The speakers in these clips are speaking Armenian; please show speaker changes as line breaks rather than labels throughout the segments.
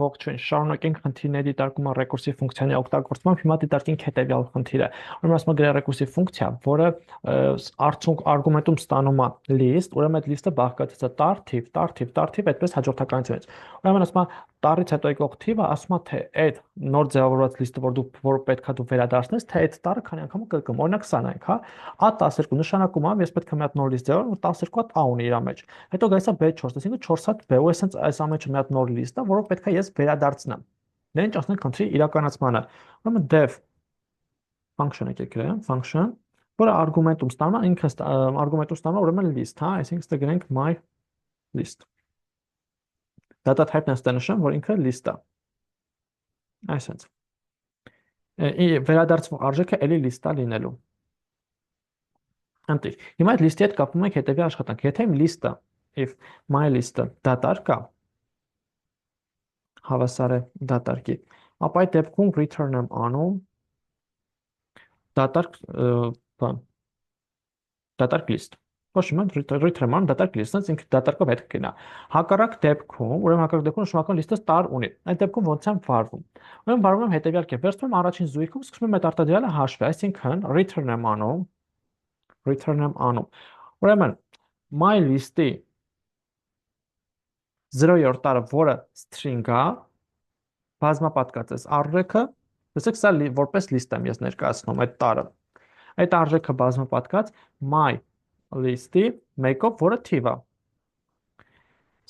ողջույն, շարունակենք խնդիրների դիտարկումը ռեկուրսիվ ֆունկցիաների օգտագործմամբ, հիմա դիտարկենք հետևյալ խնդիրը։ Ուրեմն ասում է ռեկուրսիվ ֆունկցիա, որը արդյունք արգումենտում ստանում է list, ուրեմն այդ list-ը բաղկացած է տար թիվ, այդպես հաջորդականությունից։ Ուրեմն ասում է տարից հետո եկող թիվը ասում է թե այդ նոր ձևավորված list-ը, որ պետքա դու վերադարձնես, թե այդ տարը քանի անգամ կրկնում։ Օրինակ սա նայենք, հա, A12 նշանակում է, ես պետք է մի հատ նոր list ձևավորեմ, որ 12 հատ A ունի իր մեջ։ Հետո գայս է B4, այսինքն 4 հատ B, ու այս ամենը մի հատ նոր list է, որով պետք է ես վերադարձնեմ։ Դե ինչ ասենք խնդրի իրականացմանը։ Ուրեմն def function եկեք գրեմ, function, որը արգումենտում ստանում է, ինքը արգումենտում ստանում է ուրեմն list, հա, այսինքն ստե գրենք my list։ Data type-ն ստե նշեմ, որ ինքը list է։ Այսինքն վերադարձվող արժեքը էլի list-ա լինելու։ Ընտիր։ Հիմա այդ list-ի հետ կապվում ենք հետևյալ աշխատանք։ Եթե իմ list-ը, if my list-ը դատարկ է, հավասար է դատարկի, ապա այդ դեպքում return եմ անում դատարկ բան, դատարկ list։ Ոչ իմ return անում դատարկ list, ինքը դատարկով հետ կգնա։ Հակառակ դեպքում, ուրեմն հակառակ դեպքում նշանակում list-ը տար ունի։ Այդ դեպքում ոնց եմ վարվում։ Ուրեմն վարվում եմ հետևյալ կերպ, վերցնում եմ առաջին զույգում, սկսում եմ այդ արտադրյալը հաշվել, այսինքն return եմ անում։ Ուրեմն my list-ի 0-րդ տարը, որը string է, բազմապատկած է արժեքը, տեսեք սա որպես list եմ ես ներկայացնում այդ տարը։ Այդ արժեքը բազմապատկած my list-ի 1-ով, որը թիվ է։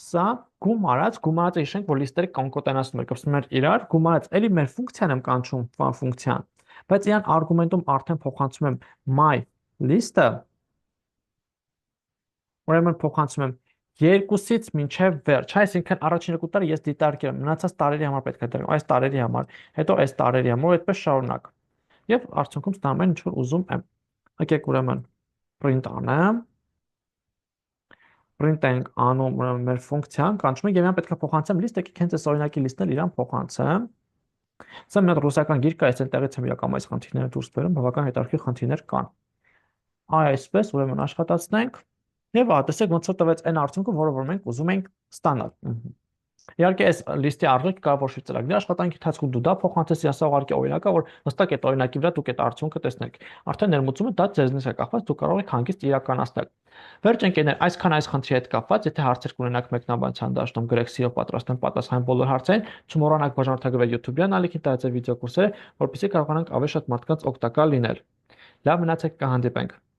Սա գումարած հիշենք, որ list-երը կոնկատենացնում ենք, կպսում ենք իրար, գումարած, էլի մեր ֆունկցիան եմ կանչում ֆունկցիան, բայց իրան արգումենտում արդեն փոխանցում եմ my list-ը, ուրեմն փոխանցում եմ 2-ից մինչև վերջ, այսինքն առաջին 2 տարը ես դիտարկել եմ, մնացած տարերի համար պետք է դրեմ, այս տարերի համար, հետո այս տարերի համար, այդպես շարունակ։ Եվ արդյունքում ստանում եմ ինչ որ ուզում եմ։ Եկեք ուրեմն print անեմ։ Print ենք անում ուրեմն մեր ֆունկցիան, կանչում ենք եւ իրան պետք է փոխանցեմ list, եկեք հենց այս օրինակի list-ն էլ իրան փոխանցեմ։ Սա մի հատ ռուսական գիրք է, այս այնտեղից եմ իրականում այս խնդիրները դուրս բերում, բավական հետաքրքիր խնդիրներ կան։ Այսպես ուրեմն աշխատացնենք եւ տեսեք ոնց որ տվեց այն արդյունքը, որը որ մենք ուզում ենք ստանալ։ Իհարկե այս լիստի արժեքը կարող որ ծրագրի աշխատանքի ընթացքում դու դա փոխանցես, ասա ուղղակի օրինակա, որ հստակ այդ օրինակի վրա դուք այդ արդյունքը տեսնեք։ Արդեն ներմուծումը դա ձեզնից է կախված, դուք կարող եք հանգիստ իրականացնել։ Վերջ ընկերներ, այսքան այս խնդրի հետ կապված, եթե հարցեր կունենաք մեկնաբանության դաշտում, գրեք սիրով պատրաստ եմ պատասխանել բոլոր հարցերին, չմոռանաք բաժանորդագրվել YouTube-յան ալիքին, տարածել վիդեո կուրսերը, որպեսզի կարողանանք ավելի շատ մարդկանց օգտակար լինել։ Լավ մնացեք, կհանդիպենք։